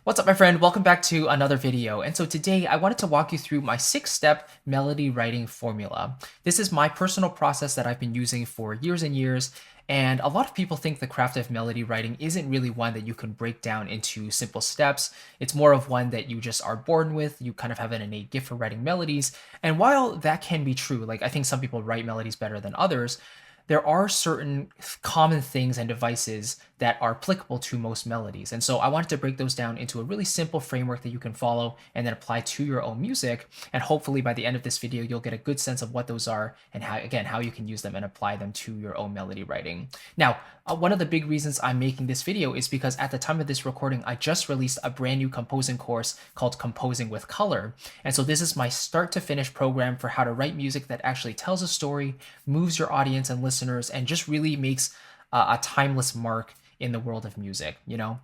What's up, my friend? Welcome back to another video. And so today I wanted to walk you through my 6-step melody writing formula. This is my personal process that I've been using for years and years. And a lot of people think the craft of melody writing isn't really one that you can break down into simple steps. It's more of one that you just are born with. You kind of have an innate gift for writing melodies. And while that can be true, like I think some people write melodies better than others, there are certain common things and devices that are applicable to most melodies. And so I wanted to break those down into a really simple framework that you can follow and then apply to your own music. And hopefully by the end of this video, you'll get a good sense of what those are and how you can use them and apply them to your own melody writing. Now, one of the big reasons I'm making this video is because at the time of this recording, I just released a brand new composing course called Composing with Color. And so this is my start to finish program for how to write music that actually tells a story, moves your audience and listeners, and just really makes a timeless mark in the world of music. You know,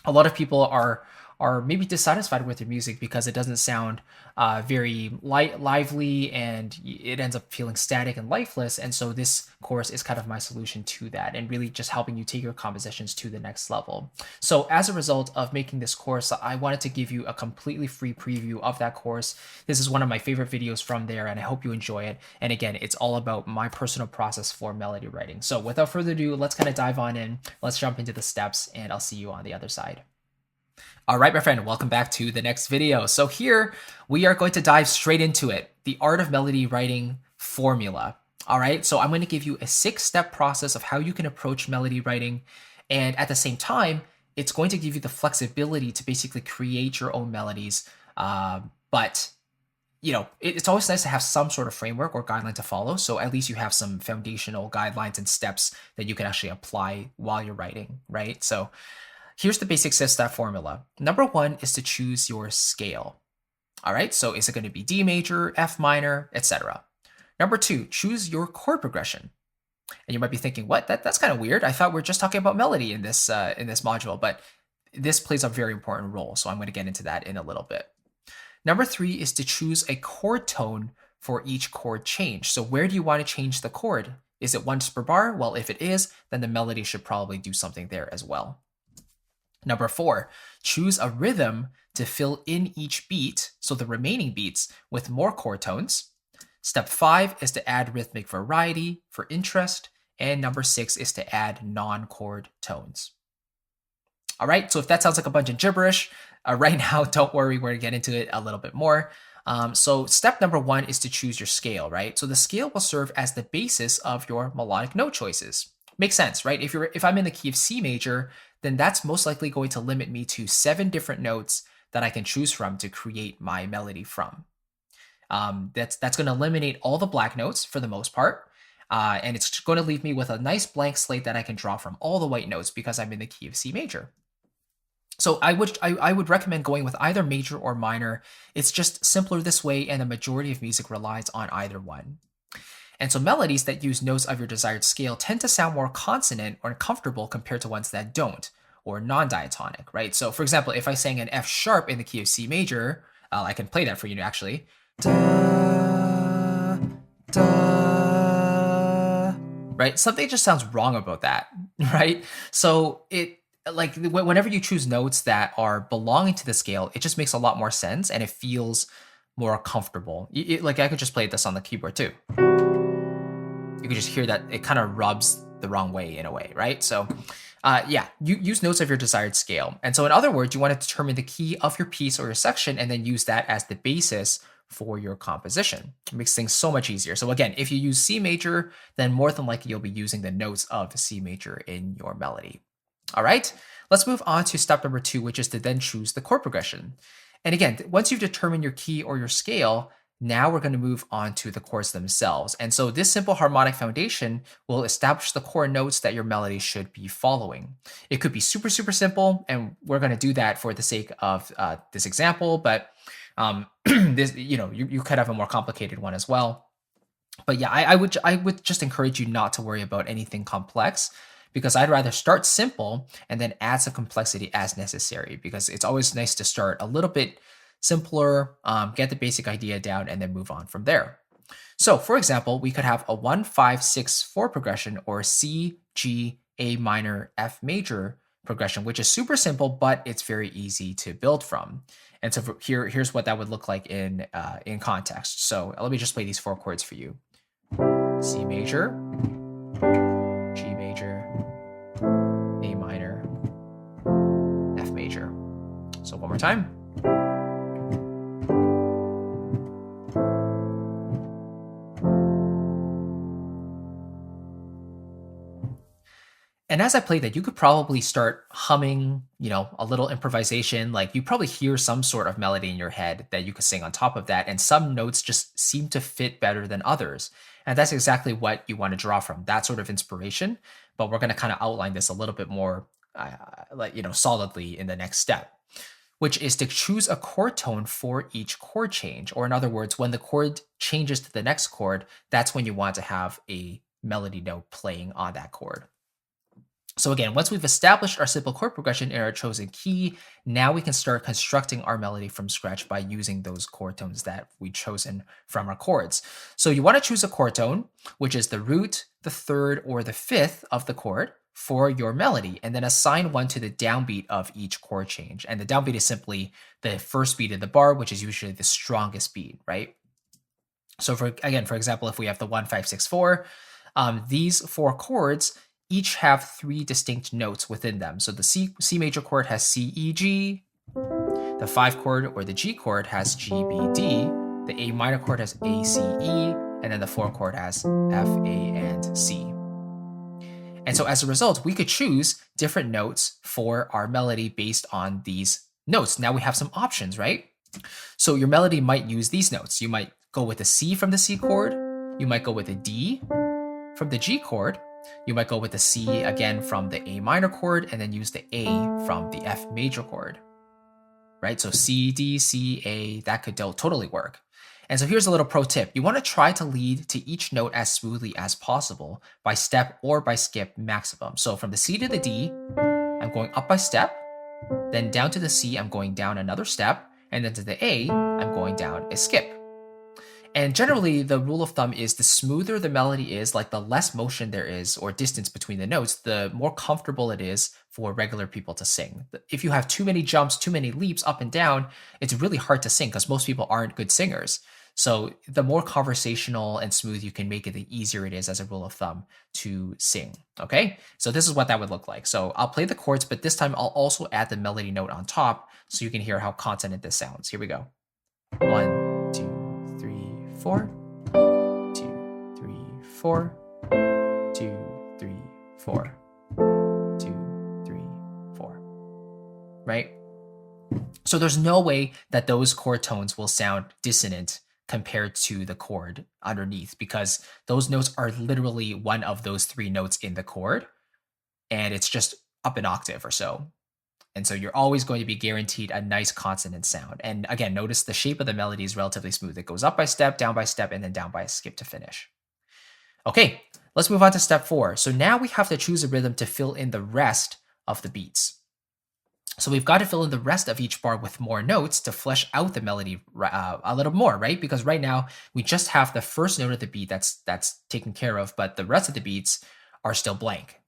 a lot of people are maybe dissatisfied with their music because it doesn't sound very lively, and it ends up feeling static and lifeless. And so this course is kind of my solution to that, and really just helping you take your compositions to the next level. So as a result of making this course, I wanted to give you a completely free preview of that course. This is one of my favorite videos from there, and I hope you enjoy it. And again, it's all about my personal process for melody writing. So without further ado, let's kind of dive on in. Let's jump into the steps, and I'll see you on the other side. All right, my friend, welcome back to the next video. So here we are going to dive straight into it, the art of melody writing formula. All right, so I'm going to give you a 6-step process of how you can approach melody writing. And at the same time, it's going to give you the flexibility to basically create your own melodies. But you know, it's always nice to have some sort of framework or guideline to follow. So at least you have some foundational guidelines and steps that you can actually apply while you're writing, right? So here's the basic 6-step formula. Number 1 is to choose your scale. All right, so is it going to be D major, F minor, etc. Number 2, choose your chord progression. And you might be thinking, what? That's kind of weird. I thought we are just talking about melody in this module, but this plays a very important role. So I'm going to get into that in a little bit. Number 3 is to choose a chord tone for each chord change. So where do you want to change the chord? Is it once per bar? Well, if it is, then the melody should probably do something there as well. Number 4, choose a rhythm to fill in each beat, so the remaining beats, with more chord tones. Step 5 is to add rhythmic variety for interest. And number 6 is to add non-chord tones. All right, so if that sounds like a bunch of gibberish, right now, don't worry, we're gonna get into it a little bit more. So step number 1 is to choose your scale, right? So the scale will serve as the basis of your melodic note choices. Makes sense, right? If I'm in the key of C major, then that's most likely going to limit me to 7 different notes that I can choose from to create my melody from. That's going to eliminate all the black notes for the most part, and it's going to leave me with a nice blank slate that I can draw from all the white notes because I'm in the key of C major. So I would recommend going with either major or minor. It's just simpler this way, and the majority of music relies on either one. And so melodies that use notes of your desired scale tend to sound more consonant or comfortable compared to ones that don't, or non-diatonic, right? So for example, if I sang an F sharp in the key of C major, I can play that for you actually. Da, da, right? Something just sounds wrong about that, right? So whenever you choose notes that are belonging to the scale, it just makes a lot more sense and it feels more comfortable. Like I could just play this on the keyboard too. You can just hear that it kind of rubs the wrong way in a way, right? So yeah, you use notes of your desired scale. And so in other words, you want to determine the key of your piece or your section and then use that as the basis for your composition. It makes things so much easier. So again, if you use C major, then more than likely you'll be using the notes of C major in your melody. All right, let's move on to step number 2, which is to then choose the chord progression. And again, once you've determined your key or your scale, now we're going to move on to the chords themselves. And so this simple harmonic foundation will establish the core notes that your melody should be following. It could be super, super simple, and we're going to do that for the sake of this example, but this, you could have a more complicated one as well. But yeah, I would just encourage you not to worry about anything complex, because I'd rather start simple and then add some complexity as necessary, because it's always nice to start a little bit simpler, get the basic idea down, and then move on from there. So for example, we could have a 1-5-6-4 progression, or C, G, A minor, F major progression, which is super simple, but it's very easy to build from. And so here's what that would look like in context. So let me just play these 4 chords for you. C major, G major, A minor, F major. So one more time. And as I played that, you could probably start humming, a little improvisation. Like you probably hear some sort of melody in your head that you could sing on top of that. And some notes just seem to fit better than others. And that's exactly what you want to draw from, that sort of inspiration. But we're going to kind of outline this a little bit more, solidly in the next step, which is to choose a chord tone for each chord change. Or in other words, when the chord changes to the next chord, that's when you want to have a melody note playing on that chord. So again, once we've established our simple chord progression in our chosen key, now we can start constructing our melody from scratch by using those chord tones that we've chosen from our chords. So you want to choose a chord tone, which is the root, the third, or the fifth of the chord for your melody, and then assign one to the downbeat of each chord change. And the downbeat is simply the first beat of the bar, which is usually the strongest beat, right? So for example, if we have the 1, 5, 6, 4, these 4 chords each have 3 distinct notes within them. So the C major chord has C, E, G. The 5 chord or the G chord has G, B, D. The A minor chord has A, C, E. And then the 4 chord has F, A, and C. And so as a result, we could choose different notes for our melody based on these notes. Now we have some options, right? So your melody might use these notes. You might go with a C from the C chord. You might go with a D from the G chord. You might go with the C again from the A minor chord, and then use the A from the F major chord, right? So C, D, C, A, that could totally work. And so here's a little pro tip. You want to try to lead to each note as smoothly as possible by step or by skip maximum. So from the C to the D, I'm going up by step, then down to the C, I'm going down another step, and then to the A, I'm going down a skip. And generally, the rule of thumb is the smoother the melody is, like the less motion there is or distance between the notes, the more comfortable it is for regular people to sing. If you have too many jumps, too many leaps up and down, it's really hard to sing because most people aren't good singers. So the more conversational and smooth you can make it, the easier it is as a rule of thumb to sing, okay? So this is what that would look like. So I'll play the chords, but this time I'll also add the melody note on top so you can hear how consonant this sounds. Here we go. 1, 2, 3, 4, 2, 3, 4, 2, 3, 4, 2, 3, 4, right? So there's no way that those chord tones will sound dissonant compared to the chord underneath, because those notes are literally one of those 3 notes in the chord, and it's just up an octave or so. And so you're always going to be guaranteed a nice consonant sound. And again, notice the shape of the melody is relatively smooth. It goes up by step, and then down by a skip to finish. Okay, let's move on to step 4. So now we have to choose a rhythm to fill in the rest of the beats. So we've got to fill in the rest of each bar with more notes to flesh out the melody a little more, right? Because right now we just have the first note of the beat that's taken care of, but the rest of the beats are still blank.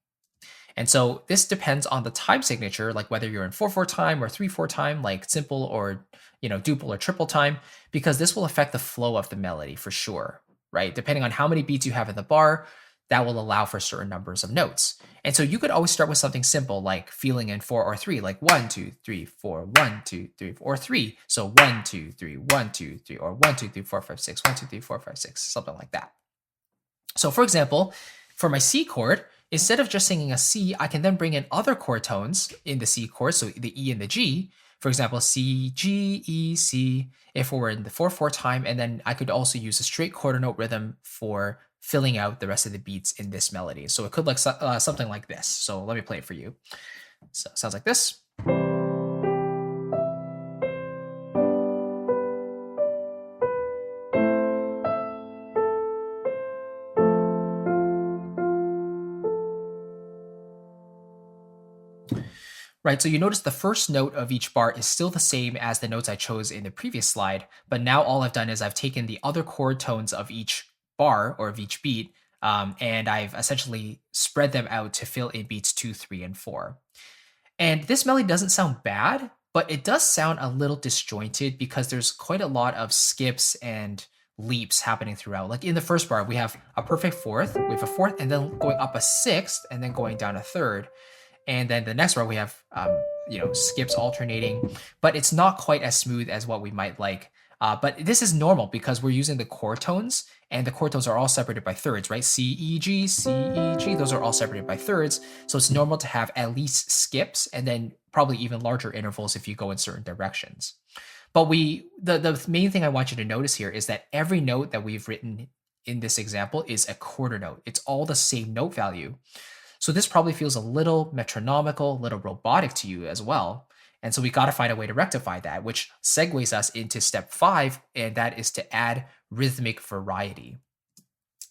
And so this depends on the time signature, like whether you're in 4/4 time or 3/4 time, like simple or duple or triple time, because this will affect the flow of the melody for sure, right? Depending on how many beats you have in the bar, that will allow for certain numbers of notes. And so you could always start with something simple like feeling in 4 or 3, like 1, 2, 3, 4, 1, 2, 3, or 3. So 1, 2, 3, 1, 2, 3, or 1, 2, 3, 4, 5, 6, 1, 2, 3, 4, 5, 6, something like that. So for example, for my C chord, instead of just singing a C, I can then bring in other chord tones in the C chord, so the E and the G. For example, C, G, E, C, if we're in the 4/4 time, and then I could also use a straight quarter note rhythm for filling out the rest of the beats in this melody. So it could look something like this. So let me play it for you. So it sounds like this. Right, so you notice the first note of each bar is still the same as the notes I chose in the previous slide, but now all I've done is I've taken the other chord tones of each bar or of each beat, and I've essentially spread them out to fill in beats 2, 3, and 4. And this melody doesn't sound bad, but it does sound a little disjointed because there's quite a lot of skips and leaps happening throughout. Like in the first bar, we have a perfect fourth, we have a fourth, and then going up a sixth, and then going down a third. And then the next bar, we have, skips alternating, but it's not quite as smooth as what we might like. But this is normal because we're using the chord tones, and the chord tones are all separated by thirds, right? C, E, G, C, E, G, those are all separated by thirds. So it's normal to have at least skips and then probably even larger intervals if you go in certain directions. But the main thing I want you to notice here is that every note that we've written in this example is a quarter note. It's all the same note value. So this probably feels a little metronomical, a little robotic to you as well. And so we got to find a way to rectify that, which segues us into step 5, and that is to add rhythmic variety.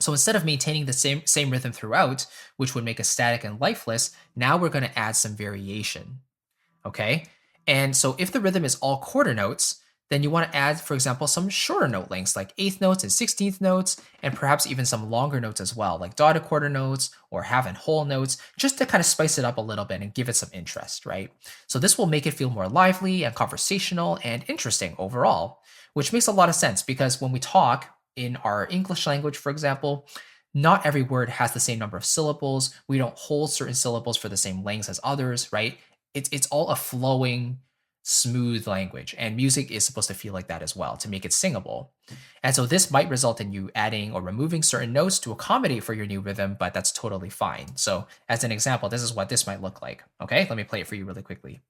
So instead of maintaining the same rhythm throughout, which would make us static and lifeless, now we're going to add some variation. Okay? And so if the rhythm is all quarter notes, then you want to add, for example, some shorter note lengths like 8th notes and 16th notes, and perhaps even some longer notes as well, like dotted quarter notes or half and whole notes, just to kind of spice it up a little bit and give it some interest, right? So this will make it feel more lively and conversational and interesting overall, which makes a lot of sense because when we talk in our English language, for example, not every word has the same number of syllables. We don't hold certain syllables for the same lengths as others, right? It's all a flowing, smooth language, and music is supposed to feel like that as well to make it singable. And so this might result in you adding or removing certain notes to accommodate for your new rhythm, but that's totally fine. So as an example, this is what this might look like. Okay, let me play it for you really quickly.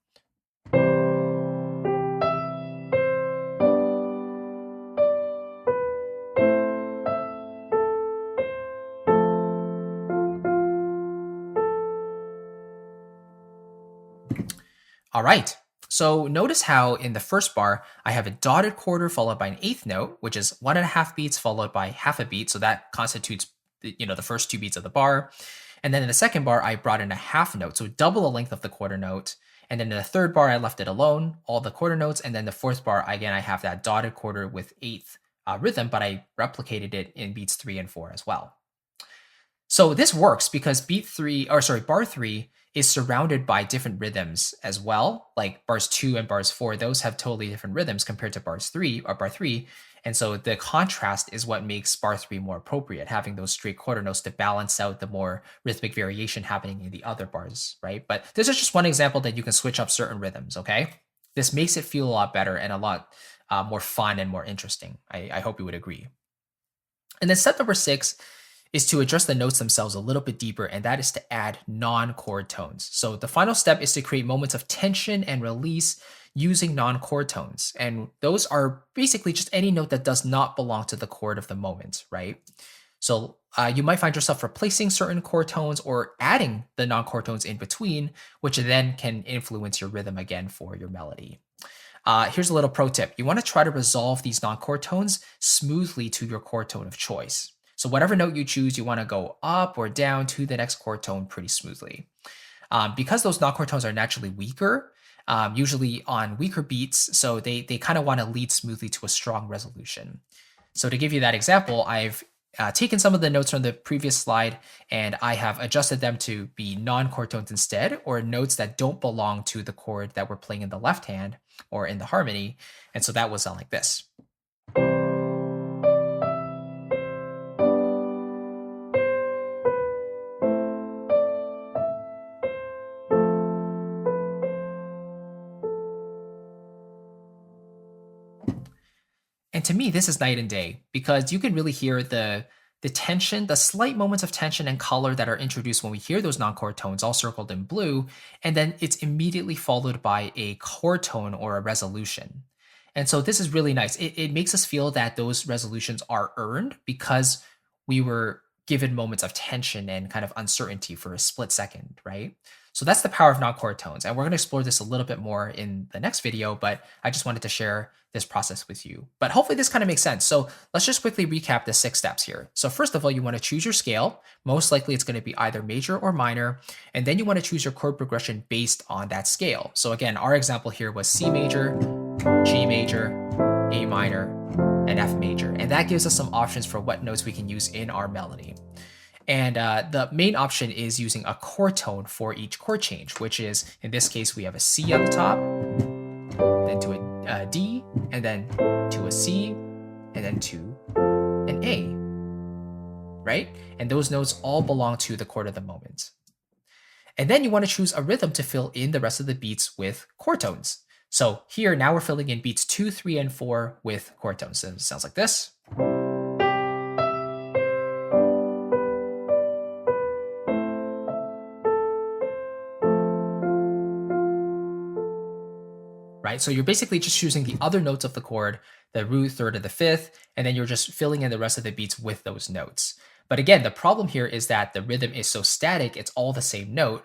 All right. So notice how in the first bar, I have a dotted quarter followed by an 8th note, which is 1.5 beats followed by half a beat. So that constitutes the first 2 beats of the bar. And then in the second bar, I brought in a half note, so double the length of the quarter note. And then in the third bar, I left it alone, all the quarter notes. And then the fourth bar, again, I have that dotted quarter with 8th rhythm, but I replicated it in beats 3 and 4 as well. So this works because bar 3 is surrounded by different rhythms as well. Like bars 2 and bars 4, those have totally different rhythms compared to bar 3. And so the contrast is what makes bar 3 more appropriate, having those straight quarter notes to balance out the more rhythmic variation happening in the other bars, right? But this is just one example that you can switch up certain rhythms, okay? This makes it feel a lot better and a lot more fun and more interesting. I hope you would agree. And then step number 6 is to address the notes themselves a little bit deeper, and that is to add non-chord tones. So the final step is to create moments of tension and release using non-chord tones. And those are basically just any note that does not belong to the chord of the moment, right? So you might find yourself replacing certain chord tones or adding the non-chord tones in between, which then can influence your rhythm again for your melody. Here's a little pro tip. You want to try to resolve these non-chord tones smoothly to your chord tone of choice. So whatever note you choose, you want to go up or down to the next chord tone pretty smoothly. Because those non-chord tones are naturally weaker, usually on weaker beats, so they kind of want to lead smoothly to a strong resolution. So to give you that example, I've taken some of the notes from the previous slide and I have adjusted them to be non-chord tones instead, or notes that don't belong to the chord that we're playing in the left hand or in the harmony. And so that will sound like this. And to me, this is night and day because you can really hear the tension, the slight moments of tension and color that are introduced when we hear those non-chord tones all circled in blue, and then it's immediately followed by a chord tone or a resolution. And so this is really nice. It makes us feel that those resolutions are earned because we were given moments of tension and kind of uncertainty for a split second, right? So that's the power of non-chord tones. And we're going to explore this a little bit more in the next video, but I just wanted to share this process with you. But hopefully this kind of makes sense. So let's just quickly recap the 6 steps here. So first of all, you want to choose your scale. Most likely it's going to be either major or minor. And then you want to choose your chord progression based on that scale. So again, our example here was C major, G major, A minor, and F major. And that gives us some options for what notes we can use in our melody. And the main option is using a chord tone for each chord change, which is, in this case, we have a C on the top, then to a D, and then to a C, and then to an A, right? And those notes all belong to the chord of the moment. And then you want to choose a rhythm to fill in the rest of the beats with chord tones. So here, now we're filling in beats 2, 3, and 4 with chord tones. So it sounds like this. Right? So you're basically just choosing the other notes of the chord, the root, third, and the fifth, and then you're just filling in the rest of the beats with those notes. But again, the problem here is that the rhythm is so static, it's all the same note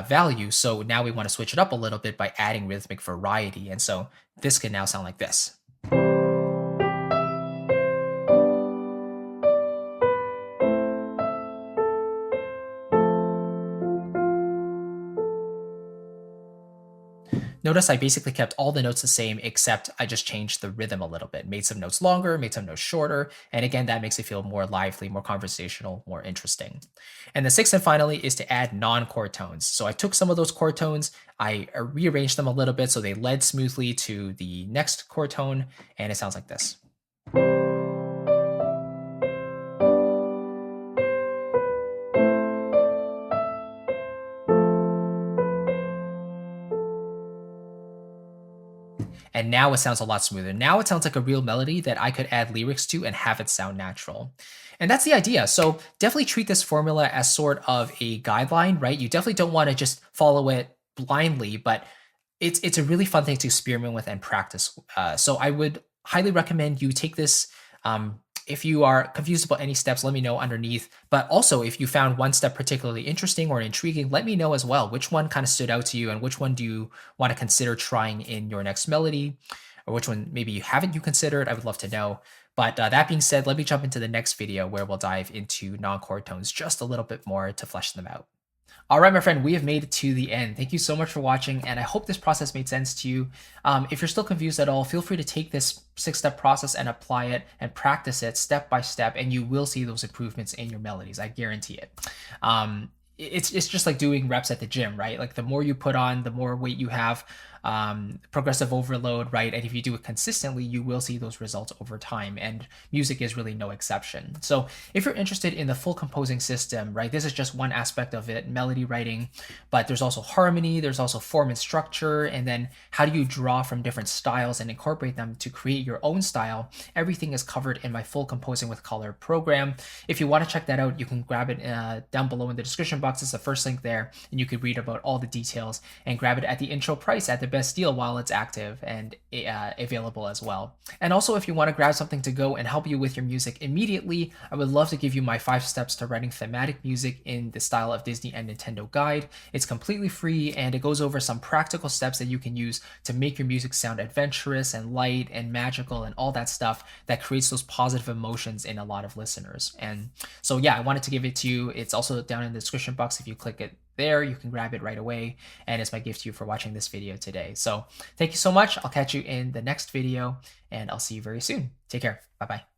value. So now we want to switch it up a little bit by adding rhythmic variety. And so this can now sound like this. Notice I basically kept all the notes the same, except I just changed the rhythm a little bit, made some notes longer, made some notes shorter. And again, that makes it feel more lively, more conversational, more interesting. And the sixth and finally is to add non-chord tones. So I took some of those chord tones, I rearranged them a little bit so they led smoothly to the next chord tone, and it sounds like this. And now it sounds a lot smoother. Now it sounds like a real melody that I could add lyrics to and have it sound natural. And that's the idea. So definitely treat this formula as sort of a guideline, right? You definitely don't want to just follow it blindly, but it's a really fun thing to experiment with and practice. So I would highly recommend you take this. If you are confused about any steps, let me know underneath. But also, if you found one step particularly interesting or intriguing, let me know as well. Which one kind of stood out to you, and which one do you want to consider trying in your next melody, or which one maybe you haven't considered? I would love to know. But that being said, let me jump into the next video where we'll dive into non-chord tones just a little bit more to flesh them out. All right, my friend, we have made it to the end. Thank you so much for watching, and I hope this process made sense to you. If you're still confused at all, feel free to take this 6-step process and apply it and practice it step by step, and you will see those improvements in your melodies. I guarantee it. It's just like doing reps at the gym, right? Like the more you put on, the more weight you have, progressive overload, right? And if you do it consistently, you will see those results over time, and music is really no exception. So if you're interested in the full composing system, right, this is just one aspect of it, melody writing, but there's also harmony, there's also form and structure, and then how do you draw from different styles and incorporate them to create your own style. Everything is covered in my full Composing with Color program. If you want to check that out, you can grab it down below in the description box. It's the first link there, and you can read about all the details and grab it at the intro price at the best deal while it's active and available as well. And also, if you want to grab something to go and help you with your music immediately, I would love to give you my 5 steps to writing thematic music in the style of Disney and Nintendo guide. It's completely free, and it goes over some practical steps that you can use to make your music sound adventurous and light and magical and all that stuff that creates those positive emotions in a lot of listeners. And so yeah, I wanted to give it to you. It's also down in the description box. If you click it there, you can grab it right away, and it's my gift to you for watching this video today. So thank you so much. I'll catch you in the next video, and I'll see you very soon. Take care. Bye-bye.